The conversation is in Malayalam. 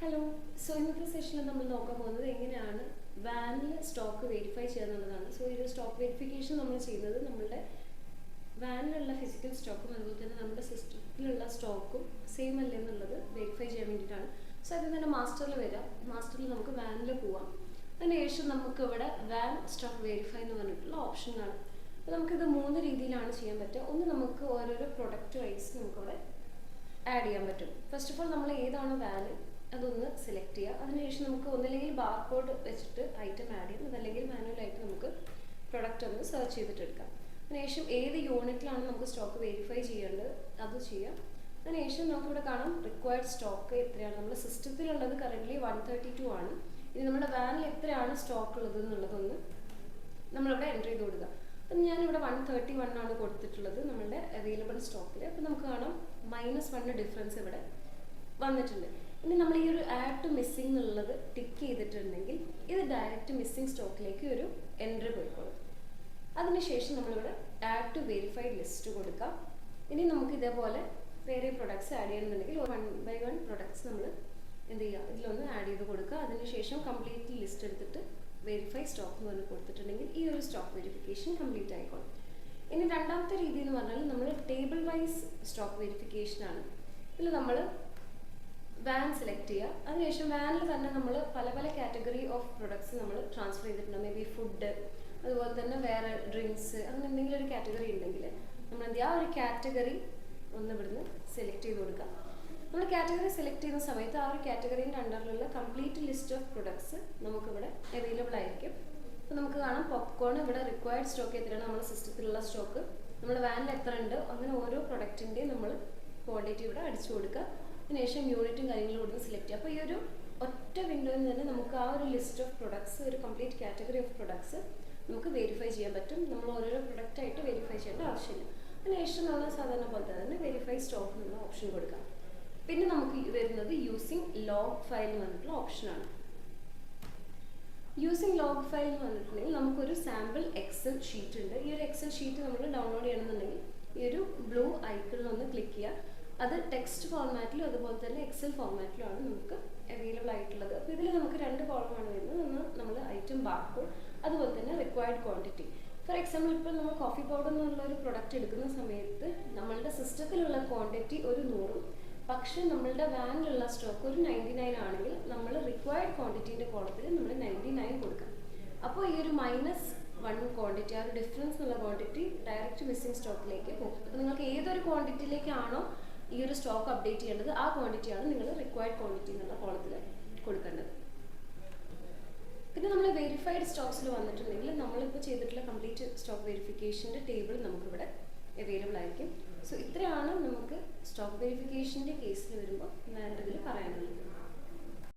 ഹലോ. സോ ഇന്നത്തെ സെഷനിൽ നമ്മൾ നോക്കാൻ പോകുന്നത് എങ്ങനെയാണ് വാനിൽ സ്റ്റോക്ക് വെരിഫൈ ചെയ്യാന്നുള്ളതാണ്. സോ ഈ ഒരു സ്റ്റോക്ക് വെരിഫിക്കേഷൻ നമ്മൾ ചെയ്യുന്നത് നമ്മളുടെ വാനിലുള്ള ഫിസിക്കൽ സ്റ്റോക്കും അതുപോലെ തന്നെ നമ്മുടെ സിസ്റ്റത്തിലുള്ള സ്റ്റോക്കും സെയിം അല്ലേ എന്നുള്ളത് വെരിഫൈ ചെയ്യാൻ വേണ്ടിയിട്ടാണ്. സോ അതിൽ തന്നെ മാസ്റ്ററിൽ വരാം. മാസ്റ്ററിൽ നമുക്ക് വാനിൽ പോവാം. അതിനുശേഷം നമുക്ക് ഇവിടെ വാൻ സ്റ്റോക്ക് വെരിഫൈ എന്ന് പറഞ്ഞിട്ടുള്ള ഓപ്ഷൻ കാണാം. അപ്പോൾ നമുക്കിത് 3 രീതിയിലാണ് ചെയ്യാൻ പറ്റുക. ഒന്ന്, നമുക്ക് ഓരോരോ പ്രൊഡക്റ്റ് വൈസ് നമുക്കവിടെ ആഡ് ചെയ്യാൻ പറ്റും. ഫസ്റ്റ് ഓഫ് ഓൾ നമ്മൾ ഏതാണ് വാന് അതൊന്ന് സെലക്ട് ചെയ്യുക. അതിനുശേഷം നമുക്ക് ഒന്നില്ലെങ്കിൽ ബാർകോഡ് വെച്ചിട്ട് ഐറ്റം ആഡ് ചെയ്യാം, അതല്ലെങ്കിൽ മാനുവലായിട്ട് നമുക്ക് പ്രൊഡക്റ്റ് ഒന്ന് സെർച്ച് ചെയ്തിട്ട് എടുക്കാം. അതിനുശേഷം ഏത് യൂണിറ്റിലാണ് നമുക്ക് സ്റ്റോക്ക് വെരിഫൈ ചെയ്യേണ്ടത് അത് ചെയ്യാം. അതിനുശേഷം നമുക്കിവിടെ കാണാം റിക്വയർഡ് സ്റ്റോക്ക് എത്രയാണ്. നമ്മുടെ സിസ്റ്റത്തിലുള്ളത് കറൻ്റ്ലി 132 ആണ്. ഇനി നമ്മുടെ വാനിൽ എത്രയാണ് സ്റ്റോക്ക് ഉള്ളത് എന്നുള്ളതൊന്ന് നമ്മളിവിടെ എൻ്റർ ചെയ്ത് കൊടുക്കുക. അപ്പം ഞാനിവിടെ 131 ആണ് കൊടുത്തിട്ടുള്ളത് നമ്മളുടെ അവൈലബിൾ സ്റ്റോക്കിൽ. അപ്പം നമുക്ക് കാണാം -1 ഡിഫറൻസ് ഇവിടെ വന്നിട്ടുണ്ട്. ഇനി നമ്മൾ ഈ ഒരു ആഡ് ടു മിസ്സിംഗ് എന്നുള്ളത് ടിക്ക് ചെയ്തിട്ടുണ്ടെങ്കിൽ ഇത് ഡയറക്റ്റ് മിസ്സിംഗ് സ്റ്റോക്കിലേക്ക് ഒരു എൻട്രി പോയിക്കോളും. അതിനുശേഷം നമ്മളിവിടെ ആഡ് ടു വെരിഫൈഡ് ലിസ്റ്റ് കൊടുക്കാം. ഇനി നമുക്ക് ഇതേപോലെ വേറെ പ്രൊഡക്ട്സ് ആഡ് ചെയ്യണമെന്നുണ്ടെങ്കിൽ 1 by 1 പ്രൊഡക്ട്സ് നമ്മൾ എന്ത് ചെയ്യുക, ഇതിലൊന്ന് ആഡ് ചെയ്ത് കൊടുക്കുക. അതിനുശേഷം കംപ്ലീറ്റ് ലിസ്റ്റ് എടുത്തിട്ട് വെരിഫൈ സ്റ്റോക്ക് എന്ന് പറഞ്ഞ് കൊടുത്തിട്ടുണ്ടെങ്കിൽ ഈ ഒരു സ്റ്റോക്ക് വെരിഫിക്കേഷൻ കംപ്ലീറ്റ് ആയിക്കോളും. ഇനി രണ്ടാമത്തെ രീതി എന്ന് പറഞ്ഞാൽ നമ്മൾ ടേബിൾ വൈസ് സ്റ്റോക്ക് വെരിഫിക്കേഷനാണ്. ഇതിൽ നമ്മൾ വാൻ സെലക്ട് ചെയ്യുക. അതിനുശേഷം വാനിൽ തന്നെ നമ്മൾ പല പല കാറ്റഗറി ഓഫ് പ്രൊഡക്ട്സ് നമ്മൾ ട്രാൻസ്ഫർ ചെയ്തിട്ടുണ്ട്. മേ ബി ഫുഡ്, അതുപോലെ തന്നെ വേറെ ഡ്രിങ്ക്സ്, അങ്ങനെ എന്തെങ്കിലും ഒരു കാറ്റഗറി ഉണ്ടെങ്കിൽ നമ്മൾ എന്ത് ചെയ്യുക, ആ ഒരു കാറ്റഗറി ഒന്ന് ഇവിടുന്ന് സെലക്ട് ചെയ്ത് കൊടുക്കുക. നമ്മൾ കാറ്റഗറി സെലക്ട് ചെയ്യുന്ന സമയത്ത് ആ ഒരു കാറ്റഗറീൻ്റെ അണ്ടറിലുള്ള കംപ്ലീറ്റ് ലിസ്റ്റ് ഓഫ് പ്രൊഡക്ട്സ് നമുക്കിവിടെ അവൈലബിൾ ആയിരിക്കും. അപ്പോൾ നമുക്ക് കാണാം പോപ്കോൺ ഇവിടെ റിക്വയർഡ് സ്റ്റോക്ക് എത്രയാണ്, നമ്മുടെ സിസ്റ്റത്തിലുള്ള സ്റ്റോക്ക്, നമ്മുടെ വാനിൽ എത്ര ഉണ്ട്, അങ്ങനെ ഓരോ പ്രൊഡക്റ്റിൻ്റെയും നമ്മൾ ക്വാണ്ടിറ്റി ഇവിടെ അടിച്ചു കൊടുക്കുക. അതിനുശേഷം യൂണിറ്റും കാര്യങ്ങളും ഇവിടുന്ന് സെലക്ട് ചെയ്യുക. അപ്പോൾ ഈ ഒരു ഒറ്റ വിൻഡോയിൽ തന്നെ നമുക്ക് ആ ഒരു ലിസ്റ്റ് ഓഫ് പ്രൊഡക്ട്സ്, ഒരു കംപ്ലീറ്റ് കാറ്റഗറി ഓഫ് പ്രൊഡക്ട്സ് നമുക്ക് വെരിഫൈ ചെയ്യാൻ പറ്റും. നമ്മൾ ഓരോരോ പ്രൊഡക്റ്റായിട്ട് വെരിഫൈ ചെയ്യേണ്ട ആവശ്യമില്ല. അതിനുശേഷം നമ്മൾ സാധാരണ പോലെ തന്നെ വെരിഫൈ സ്റ്റോക്ക് എന്നുള്ള ഓപ്ഷൻ കൊടുക്കാം. പിന്നെ നമുക്ക് വരുന്നത് യൂസിങ് ലോഗ് ഫയൽ എന്ന് പറഞ്ഞിട്ടുള്ള ഓപ്ഷനാണ്. യൂസിങ് ലോഗ് ഫയൽ എന്ന് പറഞ്ഞിട്ടുണ്ടെങ്കിൽ നമുക്കൊരു സാമ്പിൾ എക്സൽ ഷീറ്റ് ഉണ്ട്. ഈ ഒരു എക്സൽ ഷീറ്റ് നമ്മൾ ഡൗൺലോഡ് ചെയ്യണമെന്നുണ്ടെങ്കിൽ ഈ ഒരു ബ്ലൂ ഐക്കണിൽ ഒന്ന് ക്ലിക്ക് ചെയ്യുക. അത് ടെക്സ്റ്റ് ഫോർമാറ്റിലും അതുപോലെ തന്നെ എക്സൽ ഫോർമാറ്റിലുമാണ് നമുക്ക് അവൈലബിൾ ആയിട്ടുള്ളത്. അപ്പോൾ ഇതിൽ നമുക്ക് 2 കോളമാണ് വരുന്നത്. ഒന്ന് നമ്മൾ ഐറ്റം ബാർകോഡ്, അതുപോലെ തന്നെ റിക്വയർഡ് ക്വാണ്ടിറ്റി. ഫോർ എക്സാമ്പിൾ ഇപ്പോൾ നമ്മൾ കോഫി പൗഡർ എന്നുള്ള ഒരു പ്രൊഡക്റ്റ് എടുക്കുന്ന സമയത്ത് നമ്മളുടെ സിസ്റ്റത്തിലുള്ള ക്വാണ്ടിറ്റി ഒരു 100, പക്ഷേ നമ്മളുടെ വാനിലുള്ള സ്റ്റോക്ക് ഒരു 99 ആണെങ്കിൽ നമ്മൾ റിക്വയർഡ് ക്വാണ്ടിറ്റീൻ്റെ കോളത്തിൽ നമ്മൾ 99 കൊടുക്കാം. അപ്പോൾ ഈ ഒരു -1 ക്വാണ്ടിറ്റി, ആ ഒരു ഡിഫറൻസ് എന്നുള്ള ക്വാണ്ടിറ്റി ഡയറക്റ്റ് മിസ്സിംഗ് സ്റ്റോക്കിലേക്ക് പോകും. അപ്പോൾ നിങ്ങൾക്ക് ഏതൊരു ക്വാണ്ടിറ്റിയിലേക്കാണോ ഈ ഒരു സ്റ്റോക്ക് അപ്ഡേറ്റ് ചെയ്യേണ്ടത് ആ ക്വാണ്ടിറ്റിയാണ് നിങ്ങൾ റിക്വയർഡ് ക്വാണ്ടിറ്റി എന്നുള്ള കോളത്തിൽ കൊടുക്കേണ്ടത്. പിന്നെ നമ്മൾ വെരിഫൈഡ് സ്റ്റോക്സിൽ വന്നിട്ടുണ്ടെങ്കിൽ നമ്മളിപ്പോൾ ചെയ്തിട്ടുള്ള കംപ്ലീറ്റ് സ്റ്റോക്ക് വെരിഫിക്കേഷൻ്റെ ടേബിൾ നമുക്കിവിടെ അവൈലബിൾ ആയിരിക്കും. സോ ഇത്രയാണ് നമുക്ക് സ്റ്റോക്ക് വെരിഫിക്കേഷൻ്റെ കേസിൽ വരുമ്പോൾ വേണ്ടതിൽ പറയാനുള്ളത്.